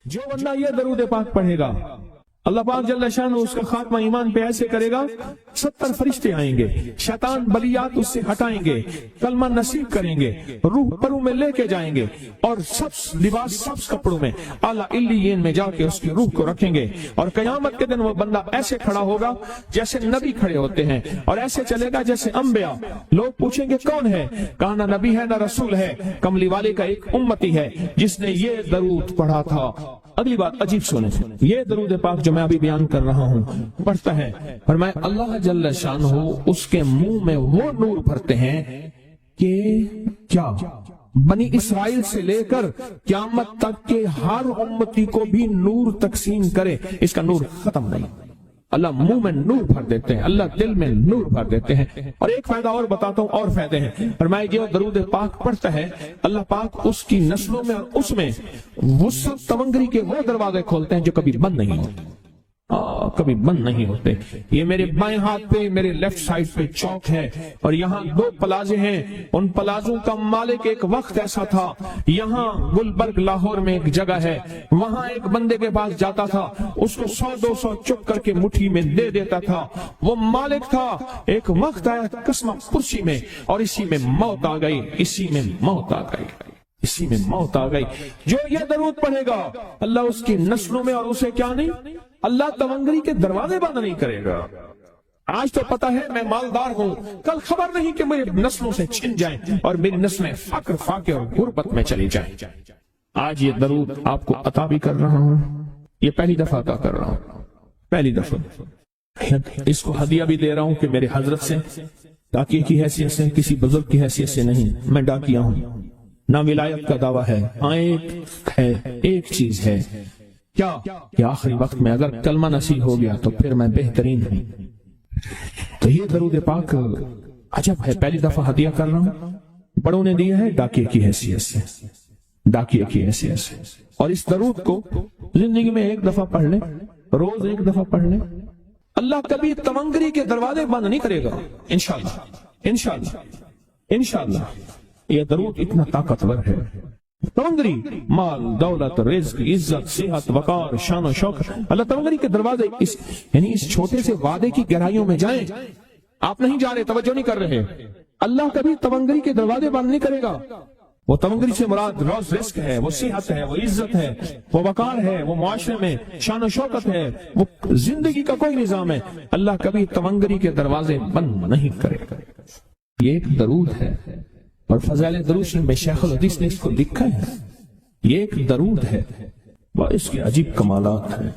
جو بندہ یہ درود پاک پڑھے گا اللہ پاک جل شان اس کا خاتمہ ایمان پہ ایسے کرے گا 70 فرشتے آئیں گے، شیطان بلیات اس سے ہٹائیں گے، کلمہ نصیب کریں گے، روح پروں میں لے کے جائیں گے اور سب لباس سب کپڑوں میں اعلیٰ علیین میں جا کے اس کی روح کو رکھیں گے، اور قیامت کے دن وہ بندہ ایسے کھڑا ہوگا جیسے نبی کھڑے ہوتے ہیں، اور ایسے چلے گا جیسے انبیاء۔ لوگ پوچھیں گے کون ہے؟ کہا نہ نبی ہے نہ رسول ہے، کملی والے کا ایک امتی ہے جس نے یہ درود پڑھا تھا۔ اگلی بات عجیب سنیں، یہ درود پاک جو میں ابھی بیان کر رہا ہوں پڑھتا ہے، فرمایا اللہ جل شانہ اس کے منہ میں وہ نور بھرتے ہیں کہ کیا بنی اسرائیل سے لے کر قیامت تک کے ہر امتی کو بھی نور تقسیم کرے، اس کا نور ختم نہیں۔ اللہ منہ میں نور بھر دیتے ہیں، اللہ دل میں نور بھر دیتے ہیں۔ اور ایک فائدہ اور بتاتا ہوں، اور فائدے ہیں۔ فرمایا جو درود پاک پڑھتا ہے اللہ پاک اس کی نسلوں میں اور اس میں وسعت تونگری کے وہ دروازے کھولتے ہیں جو کبھی بند نہیں ہوتے، کبھی بند نہیں ہوتے۔ یہ میرے بائیں ہاتھ پہ میرے لیفٹ سائڈ پہ چوک ہے، اور یہاں 2 پلازے ہیں، ان پلازوں کا مالک ایک وقت ایسا تھا، یہاں گلبرگ لاہور میں ایک جگہ ہے، وہاں ایک بندے کے پاس جاتا تھا، اس کو 100-200 چک کر کے مٹھی میں دے دیتا تھا، وہ مالک تھا۔ ایک وقت آیا قسمہ پرسی میں، اور اسی میں موت آ گئی، اسی میں موت آ گئی، اسی میں موت آ گئی۔ جو یہ درود پڑھے گا اللہ اس کی نسلوں میں، اور اسے کیا نہیں، اللہ تونگری کے دروازے بند نہیں کرے گا۔ آج تو پتا ہے میں مالدار ہوں، کل خبر نہیں کہ میری نسلوں سے چھن جائیں اور میری نسلیں فقر فاقے اور غربت میں چلی جائیں۔ آج یہ درود آپ کو عطا بھی کر رہا ہوں، یہ پہلی دفعہ عطا کر رہا ہوں، پہلی دفعہ اس کو ہدیہ بھی دے رہا ہوں کہ میرے حضرت سے، ڈاکیے کی حیثیت سے، کسی بزرگ کی حیثیت سے نہیں، میں ڈاکیہ ہوں، نہ ولایت کا دعویٰ ہے، ایک چیز ہے کیا کہ آخری وقت میں اگر کلمہ نصیب ہو گیا تو پھر میں بہترین ہوں۔ تو یہ درود پاک عجب ہے، پہلی دفعہ ہدیہ کر رہا ہوں، بڑوں نے دیا ہے ڈاکیے کی حیثیت سے، ڈاکیے کی حیثیت سے۔ اور اس درود کو زندگی میں ایک دفعہ پڑھ لیں، روز ایک دفعہ پڑھ لیں، اللہ کبھی تونگری کے دروازے بند نہیں کرے گا، انشاءاللہ انشاءاللہ انشاءاللہ۔ یہ درود اتنا طاقتور ہے، تونگری مال دولت رزق عزت صحت وقار شان و شوکت، اللہ تونگری کے دروازے یعنی اس چھوٹے سے وعدے کی گہرائیوں میں جائیں۔ آپ نہیں جا رہے، توجہ نہیں کر رہے، اللہ کبھی تونگری کے دروازے بند نہیں کرے گا۔ وہ تونگری سے مراد روز رزق ہے، وہ صحت ہے، وہ عزت ہے، وہ وقار ہے، وہ معاشرے میں شان و شوکت ہے، وہ زندگی کا کوئی نظام ہے، اللہ کبھی تونگری کے دروازے بند نہیں کرے گا۔ یہ ایک درود ہے، اور فضائل درود میں شیخ الحدیث نے اس کو لکھا ہے، یہ ایک درود ہے، اس کے عجیب کمالات ہیں۔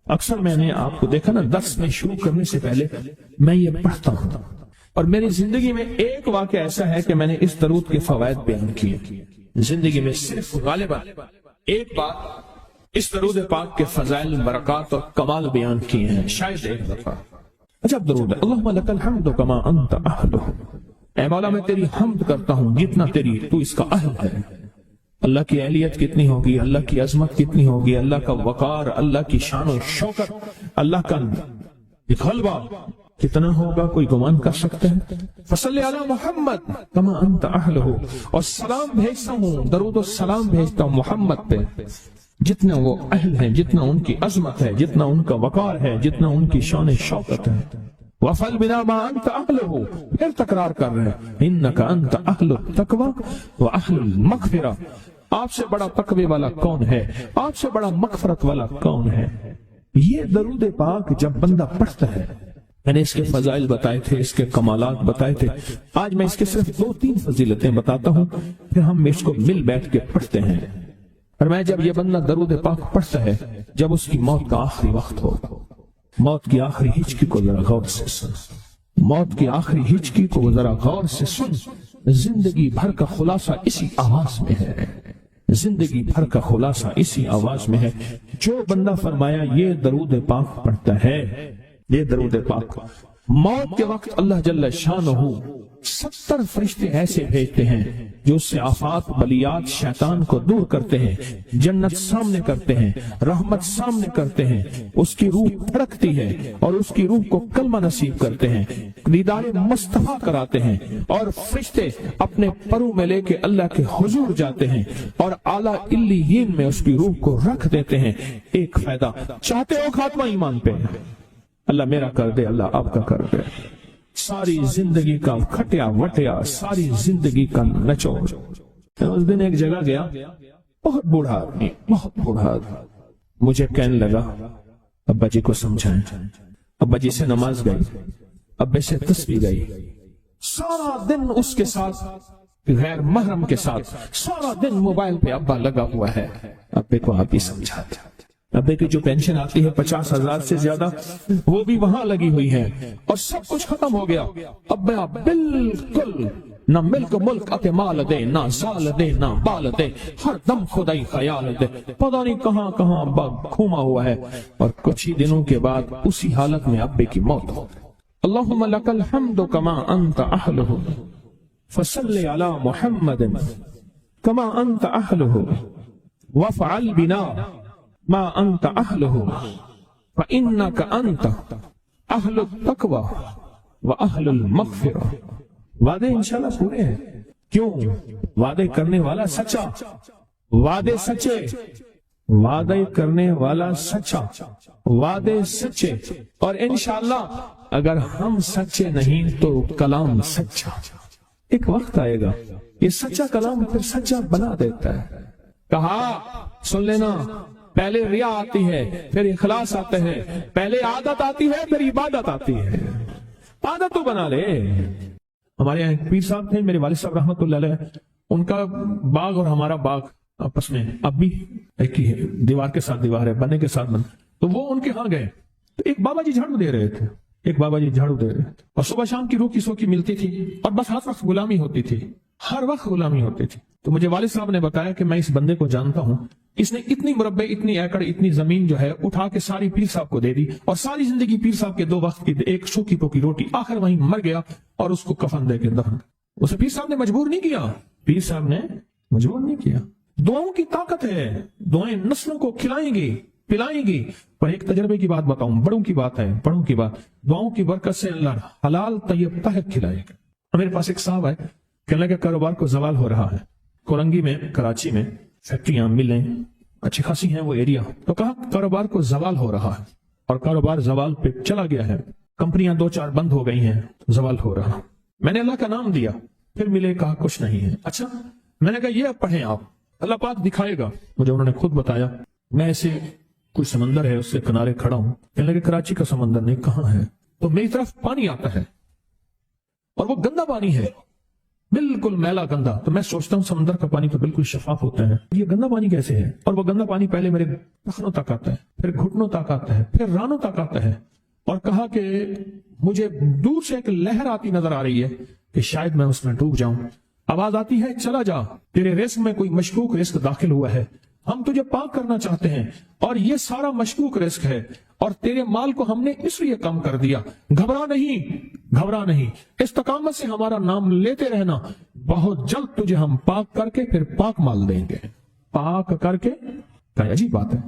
اکثر میں نے آپ کو دیکھا نا، درس میں شروع کرنے سے پہلے میں یہ پڑھتا ہوں، اور میری زندگی میں ایک واقعہ ایسا ہے کہ میں نے اس درود کے فوائد بیان کیے، زندگی میں صرف غالباً ایک بار اس درود پاک کے فضائل برکات اور کمال بیان کیے ہیں، شاید ایک دفعہ۔ عجب درود ہے، اللہم لک الحمد کما انت اہلہ، اے مولا میں تیری حمد کرتا ہوں جتنا تو اس کا اہل ہے۔ اللہ کی اہلیت کتنی ہوگی، اللہ کی عظمت کتنی ہوگی، اللہ کا وقار، اللہ کی شان و شوکت، اللہ کا غلبہ کتنا ہوگا، کوئی گمان کر سکتا ہے؟ فصلی علی محمد کما انت اہلہ، اور سلام بھیجتا ہوں، درود و سلام بھیجتا ہوں محمد پہ جتنا وہ اہل ہیں، جتنا ان کی عظمت ہے، جتنا ان کا وقار ہے، جتنا ان کی شان شوکت ہے۔ وَفَلْ بِنَا مَا أَنْتَ أَهْلُهُ، پھر تکرار کر رہے ہیں، إِنَّكَ أَنْتَ أَهْلُ التَّقْوَى وَأَهْلُ الْمَغْفِرَةِ، آپ سے بڑا تقوی والا کون ہے، آپ سے بڑا مغفرت والا کون ہے۔ یہ درود پاک جب بندہ پڑھتا ہے، میں نے اس کے فضائل بتائے تھے، اس کے کمالات بتائے تھے، آج میں اس کے صرف 2-3 فضیلتیں بتاتا ہوں، پھر ہم اس کو مل بیٹھ کے پڑھتے ہیں۔ اور میں جب یہ بندہ درود پاک پڑھتا ہے، جب اس کی موت کا آخری وقت ہو، موت کی آخری ہچکی کو ذرا غور سے سن، موت کی آخری ہچکی کو ذرا غور سے سن، زندگی بھر کا خلاصہ اسی آواز میں ہے، زندگی بھر کا خلاصہ اسی آواز میں ہے۔ جو بندہ فرمایا یہ درود پاک پڑھتا ہے، یہ درود پاک موت کے وقت اللہ جل شانہ 70 فرشتے ایسے بھیجتے ہیں جو اس سے آفات بلیات شیطان کو دور کرتے ہیں، جنت سامنے کرتے ہیں، رحمت سامنے کرتے ہیں، اس کی روح دھڑکتی ہے اور اس کی روح کو کلمہ نصیب کرتے ہیں، دیدار مصطفیٰ کراتے ہیں، اور فرشتے اپنے پروں میں لے کے اللہ کے حضور جاتے ہیں اور اعلیٰ علیین میں اس کی روح کو رکھ دیتے ہیں۔ ایک فائدہ چاہتے ہو خاتمہ ایمان پہ، اللہ میرا کر دے، اللہ آپ کا کر دے، ساری زندگی کا کھٹیا وٹیا، ساری زندگی کا نچوڑ۔ اس دن ایک جگہ گیا، بہت بوڑھا آدمی، بہت بوڑھا آدمی، مجھے کہنے لگا ابا جی کو سمجھائیں۔ ابا جی سے نماز گئی، ابے سے تسبیح گئی، سارا دن اس کے ساتھ غیر محرم کے ساتھ، سارا دن موبائل پہ ابا لگا ہوا ہے۔ ابے کو آپ ہی سمجھاتے، ابے کی جو پینشن آتی ہے 50,000 سے زیادہ، وہ بھی وہاں لگی ہوئی ہے اور سب کچھ ختم ہو گیا۔ ابا بالکل نہ ملک ملک اتے مال دے، نہ زال دے، نہ بال دے، ہر دم خدائی خیال دے، پتہ نہیں کہاں کہاں ابا گھوما ہوا ہے۔ اور کچھ ہی دنوں کے بعد اسی حالت میں ابے کی موت ہو۔ اللہم لک الحمد کما انت اہلہ فصل علی محمد کما انت اہلہ وافعل بنا ما انت اہلہ فانک انت اہل التقوی واہل المغفرہ۔ وعدے انشاءاللہ پورے ہیں، کیوں؟ وعدے کرنے والا سچا، وعدے سچے، وعدے کرنے والا سچا، وعدے سچے، اور انشاءاللہ اگر ہم سچے نہیں تو کلام سچا۔ ایک وقت آئے گا یہ سچا کلام پھر سچا بنا دیتا ہے۔ کہا سن لینا، پہلے ریا آتی ہے، پھر اخلاص آتا ہے، پہلے عادت آتی ہے، پھر عبادت آتی ہے۔ عادت تو بنا لے۔ ہمارے یہاں ایک پیر صاحب تھے، میرے والد صاحب رحمۃ اللہ علیہ، ان کا باغ اور ہمارا باغ آپس میں اب بھی ایک ہی ہے، دیوار کے ساتھ دیوار ہے، بنے کے ساتھ بن۔ تو وہ ان کے ہاں گئے تو ایک بابا جی جھاڑو دے رہے تھے، ایک بابا جی جھاڑو دے رہے تھے، اور صبح شام کی روکی سوکی ملتی تھی اور بس ہر وقت غلامی ہوتی تھی، ہر وقت غلامی ہوتی تھی۔ تو مجھے والد صاحب نے بتایا کہ میں اس بندے کو جانتا ہوں، اس نے اتنی مربع، اتنی ایکڑ، اتنی زمین جو ہے اٹھا کے ساری پیر صاحب کو دے دی، اور ساری زندگی پیر صاحب کے 2 وقت کی ایک سوکھی پوکی روٹی، آخر وہیں مر گیا اور اس کو کفن دے کے دفن۔ اسے پیر صاحب نے مجبور نہیں کیا، پیر صاحب نے مجبور نہیں کیا۔ دعاؤں کی طاقت ہے، دعائیں نسلوں کو کھلائیں گی، پلائیں گی۔ پر ایک تجربے کی بات بتاؤں، بڑوں کی بات ہے، بڑوں کی بات، دعاؤں کی برکت سے اللہ حلال طیب طاہر کھلائے گا۔ میرے پاس ایک صاحب ہے، کہنے لگا کاروبار کو زوال ہو رہا ہے، کورنگی میں، کراچی میں فیکٹریاں، ملیں اچھی خاصی ہیں وہ ایریا، تو کہا کاروبار کو زوال ہو رہا ہے، اور کاروبار زوال پہ چلا گیا ہے، کمپنیاں 2-4 بند ہو گئی ہیں، زوال ہو رہا۔ میں نے اللہ کا نام دیا، پھر ملے، کہا کچھ نہیں ہے۔ اچھا، میں نے کہا یہ اب پڑھیں آپ، اللہ پاک دکھائے گا مجھے۔ انہوں نے خود بتایا، میں ایسے کوئی سمندر ہے اس سے کنارے کھڑا ہوں، کہنے لگے کراچی کا سمندر نہیں، کہاں ہے؟ تو میری طرف پانی آتا ہے اور وہ گندا پانی ہے، بالکل میلا گندا۔ تو میں سوچتا ہوں سمندر کا پانی تو بالکل شفاف ہوتا ہے، یہ گندا پانی کیسے ہے؟ اور وہ گندا پانی پہلے میرے ٹخنوں تک آتا ہے، پھر گھٹنوں تک آتا ہے، پھر رانوں تک آتا ہے۔ اور کہا کہ مجھے دور سے ایک لہر آتی نظر آ رہی ہے کہ شاید میں اس میں ڈوب جاؤں۔ آواز آتی ہے چلا جا، تیرے رزق میں کوئی مشکوک رزق داخل ہوا ہے، ہم تجھے پاک کرنا چاہتے ہیں، اور یہ سارا مشکوک رزق ہے، اور تیرے مال کو ہم نے اس لیے کم کر دیا۔ گھبرا نہیں، گھبرا نہیں، استقامت سے ہمارا نام لیتے رہنا، بہت جلد تجھے ہم پاک کر کے پھر پاک مال دیں گے۔ پاک کر کے، کیا عجیب بات ہے،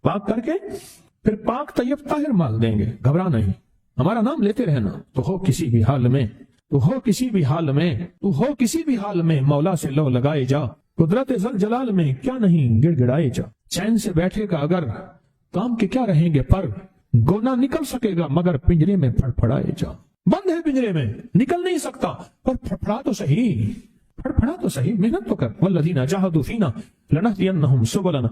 پاک کر کے پھر پاک طیب طاہر مال دیں گے۔ گھبرا نہیں، ہمارا نام لیتے رہنا، تو ہو کسی بھی حال میں، تو ہو کسی بھی حال میں، تو ہو کسی بھی حال میں مولا سے لو لگائے جا، قدرت ذل جلال میں کیا نہیں گڑ گڑائے جا۔ چین سے بیٹھے گا اگر کام کے کیا رہیں گے پر، گونا نکل سکے گا مگر پنجرے میں پھڑ پھڑائے جا۔ بند ہے پنجرے میں، نکل نہیں سکتا، پر پھڑپھڑا تو صحیح، پھڑپھڑا تو صحیح، محنت تو کر۔ والذین جاہدوا فینا لنہدینہم سبلنا،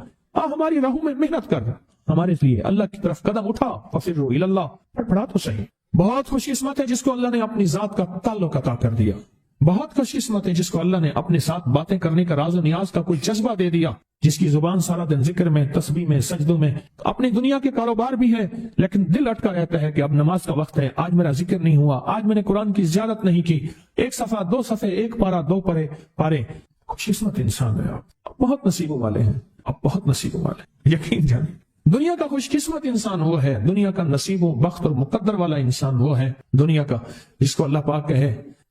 ہماری راہوں میں محنت کر، ہمارے لیے اللہ کی طرف قدم اٹھا، ففروا الی اللہ، پھڑپھڑا تو صحیح۔ بہت خوش قسمت ہے جس کو اللہ نے اپنی ذات کا تعلق عطا کر دیا، بہت خوش قسمت ہے جس کو اللہ نے اپنے ساتھ باتیں کرنے کا راز و نیاز کا کوئی جذبہ دے دیا، جس کی زبان سارا دن ذکر میں، تسبیح میں، سجدوں میں، اپنی دنیا کے کاروبار بھی ہے لیکن دل اٹکا رہتا ہے کہ اب نماز کا وقت ہے، آج میرا ذکر نہیں ہوا، آج میں نے قرآن کی زیارت نہیں کی، 1 صفحہ 2 صفحے، 1 پارہ 2 پارے۔ خوش قسمت انسان ہے آپ، بہت نصیبوں والے ہیں آپ، بہت نصیبوں والے، یقین جانیں۔ دنیا کا خوش قسمت انسان وہ ہے، دنیا کا نصیب و بخت اور مقدر والا انسان وہ ہے دنیا کا، جس کو اللہ پاک کہے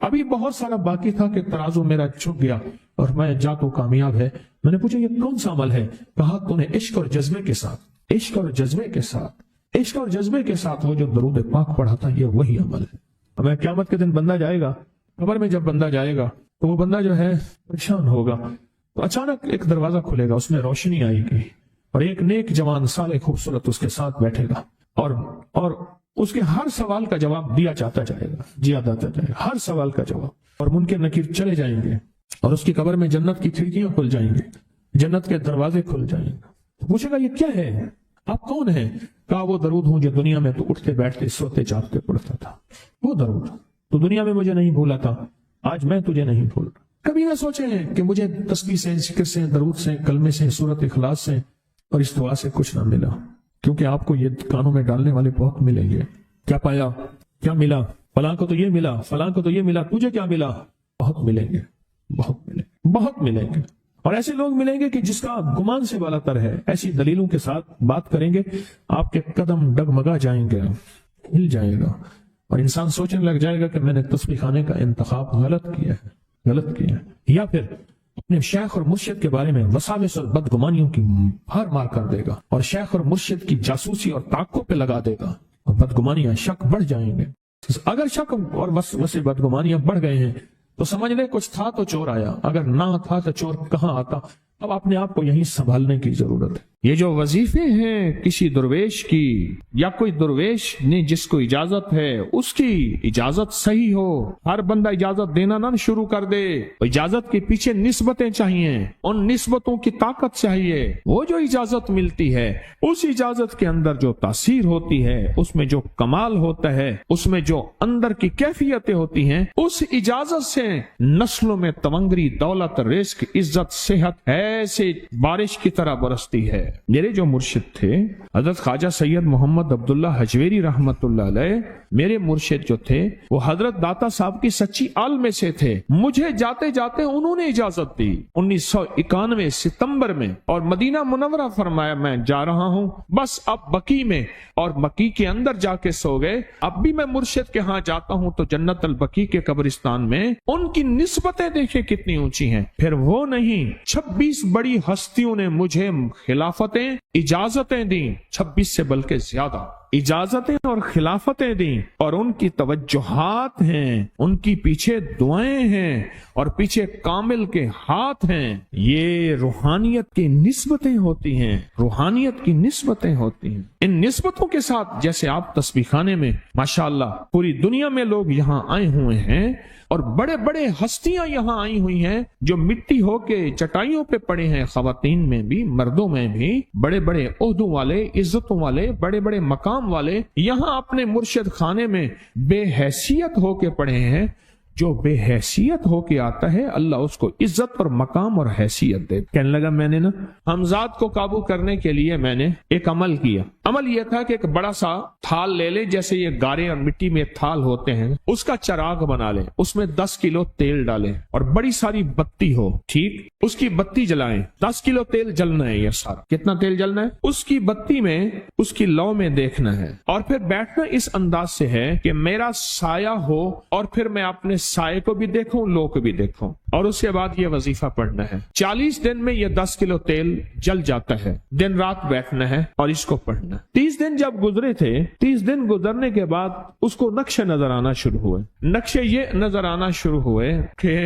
ابھی بہت سارا باقی تھا کہ ترازو میرا جھک گیا اور میں جا تو کامیاب ہے. میں نے پوچھا یہ کون سا عمل ہے؟ کہا تو نے عشق اور جذبے کے ساتھ، عشق اور جذبے کے ساتھ، عشق اور جذبے کے ساتھ وہ جو درود پاک پڑھا تھا، یہ وہی عمل ہے. اب قیامت کے دن بندہ جائے گا قبر میں، جب بندہ جائے گا تو وہ بندہ جو ہے پریشان ہوگا. تو اچانک ایک دروازہ کھلے گا، اس میں روشنی آئے گی اور ایک نیک جوان صالح خوبصورت اس کے ساتھ بیٹھے گا اور اس کے ہر سوال کا جواب دیا جاتا جائے گا، جاتا جائے گا ہر سوال کا جواب. اور منکر نکیر چلے جائیں گے اور اس کی قبر میں جنت کی کھڑکیاں کھل جائیں گے، جنت کے دروازے کھل جائیں گے. پوچھے گا یہ کیا ہے، آپ کون ہیں؟ کہا وہ درود ہوں جو دنیا میں تو اٹھتے بیٹھتے سوتے جاگتے پڑھتا تھا. وہ درود تو دنیا میں مجھے نہیں بھولا تھا، آج میں تجھے نہیں بھول. کبھی نہ سوچے ہیں کہ مجھے تسبیح سے، ذکر سے، درود سے، کلمے سے، سورت اخلاص سے اور اس دعا سے کچھ نہ ملا، کیونکہ آپ کو یہ کانوں میں ڈالنے والے بہت ملیں گے. کیا پایا، کیا ملا؟ فلاں کو تو یہ ملا، فلاں کو تو یہ ملا، تجھے کیا ملا؟ بہت ملیں گے، بہت ملیں گے، بہت ملیں گے. اور ایسے لوگ ملیں گے کہ جس کا گمان سے بالا تر ہے. ایسی دلیلوں کے ساتھ بات کریں گے، آپ کے قدم ڈگمگا جائیں گے، ہل جائے گا اور انسان سوچنے لگ جائے گا کہ میں نے تسبیح خانے کا انتخاب غلط کیا ہے. یا پھر اپنے شیخ اور مرشد کے بارے میں وساوس اور بدگمانیوں کی بھار مار کر دے گا اور شیخ اور مرشد کی جاسوسی اور تعقب پہ لگا دے گا اور بدگمانیاں، شک بڑھ جائیں گے. اگر شک اور وسوسے بدگمانیاں بڑھ گئے ہیں تو سمجھ لے کچھ تھا تو چور آیا، اگر نہ تھا تو چور کہاں آتا. اب اپنے آپ کو یہیں سنبھالنے کی ضرورت ہے. یہ جو وظیفے ہیں کسی درویش کی یا کوئی درویش نے جس کو اجازت ہے اس کی اجازت صحیح ہو. ہر بندہ اجازت دینا نہ شروع کر دے. اجازت کے پیچھے نسبتیں چاہیے، ان نسبتوں کی طاقت چاہیے. وہ جو اجازت ملتی ہے اس اجازت کے اندر جو تاثیر ہوتی ہے، اس میں جو کمال ہوتا ہے، اس میں جو اندر کی کیفیتیں ہوتی ہیں، اس اجازت سے نسلوں میں تمنگری، دولت، رزق، عزت، صحت ایسے بارش کی طرح برستی ہے. میرے جو مرشد تھے حضرت خواجہ سید محمد عبداللہ حجویری رحمت اللہ علیہ، میرے مرشد جو تھے وہ حضرت داتا صاحب کی سچی آل میں سے تھے. مجھے جاتے جاتے انہوں نے اجازت دی 1991 ستمبر میں اور مدینہ منورہ فرمایا میں جا رہا ہوں، بس اب بقی میں، اور بقی کے اندر جا کے سو گئے. اب بھی میں مرشد کے ہاں جاتا ہوں تو جنت البقی کے قبرستان میں ان کی نسبتیں دیکھیں کتنی اونچی ہیں. پھر وہ نہیں، 26 بڑی ہستیوں نے مجھے خلافتیں، اجازتیں دیں، 26 سے بلکہ زیادہ اجازتیں اور خلافتیں دیں، اور ان کی توجہات ہیں، ان کی پیچھے دعائیں ہیں اور پیچھے کامل کے ہاتھ ہیں. یہ روحانیت کی نسبتیں ہوتی ہیں، روحانیت کی نسبتیں ہوتی ہیں. ان نسبتوں کے ساتھ جیسے آپ تسبیح خانے میں ماشاءاللہ پوری دنیا میں لوگ یہاں آئے ہوئے ہیں اور بڑے بڑے ہستیاں یہاں آئی ہوئی ہیں جو مٹی ہو کے چٹائیوں پہ پڑے ہیں، خواتین میں بھی مردوں میں بھی، بڑے بڑے عہدوں والے، عزتوں والے، بڑے بڑے مقام والے یہاں اپنے مرشد خانے میں بے حیثیت ہو کے پڑے ہیں. جو بے حیثیت ہو کے آتا ہے اللہ اس کو عزت اور مقام اور حیثیت دے. کہنے لگا میں نے نا حمزات کو قابو کرنے کے لیے میں نے ایک عمل کیا. عمل یہ تھا کہ ایک بڑا سا تھال لے لیں، جیسے یہ گارے اور مٹی میں تھال ہوتے ہیں، اس کا چراغ بنا لیں، اس میں 10 کلو تیل ڈالیں اور بڑی ساری بتی ہو، ٹھیک، اس کی بتی جلائیں. 10 کلو تیل جلنا ہے. یہ سارا کتنا تیل جلنا ہے؟ اس کی بتی میں، اس کی لو میں دیکھنا ہے اور پھر بیٹھنا اس انداز سے ہے کہ میرا سایہ ہو اور پھر میں اپنے سائے کو بھی دیکھوں، لو کو بھی دیکھوں، اور اس کے بعد یہ وظیفہ پڑھنا ہے. 40 دن میں یہ 10 کلو تیل جل جاتا ہے. دن رات بیٹھنا ہے اور اس کو پڑھنا. 30 دن جب گزرے تھے، 30 دن گزرنے کے بعد اس کو نقشے نظر آنا شروع ہوئے. نقشے یہ نظر آنا شروع ہوئے کہ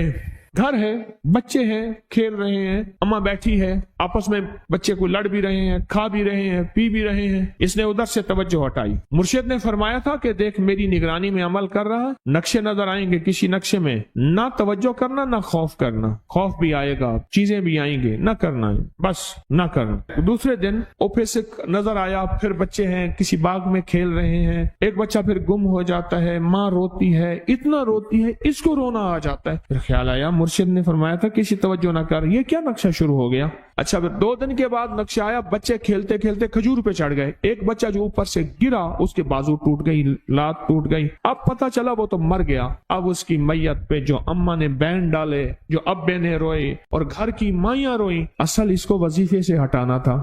گھر ہے، بچے ہیں، کھیل رہے ہیں، اماں بیٹھی ہے، آپس میں بچے کو لڑ بھی رہے ہیں، کھا بھی رہے ہیں، پی بھی رہے ہیں. اس نے ادھر سے توجہ ہٹائی. مرشد نے فرمایا تھا کہ دیکھ میری نگرانی میں عمل کر رہا، نقشے نظر آئیں گے، کسی نقشے میں نہ توجہ کرنا نہ خوف کرنا. خوف بھی آئے گا، چیزیں بھی آئیں گے، نہ کرنا، بس نہ کرنا. دوسرے دن اوپر سے نظر آیا، پھر بچے ہیں کسی باغ میں کھیل رہے ہیں، ایک بچہ پھر گم ہو جاتا ہے، ماں روتی ہے، اتنا روتی ہے اس کو رونا آ جاتا ہے. پھر خیال آیا مرشد نے فرمایا تھا کسی توجہ نہ کر، یہ کیا نقشہ شروع ہو گیا. اچھا پھر 2 دن کے بعد نقشہ آیا، بچے کھیلتے کھیلتے کھجور پہ چڑھ گئے، ایک بچہ جو اوپر سے گرا اس کے بازو ٹوٹ گئی، لات ٹوٹ گئی. اب پتہ چلا وہ تو مر گیا. اب اس کی میت پہ جو اماں نے بین ڈالے، جو ابے نے روئے اور گھر کی مائیاں روئی. اصل اس کو وظیفے سے ہٹانا تھا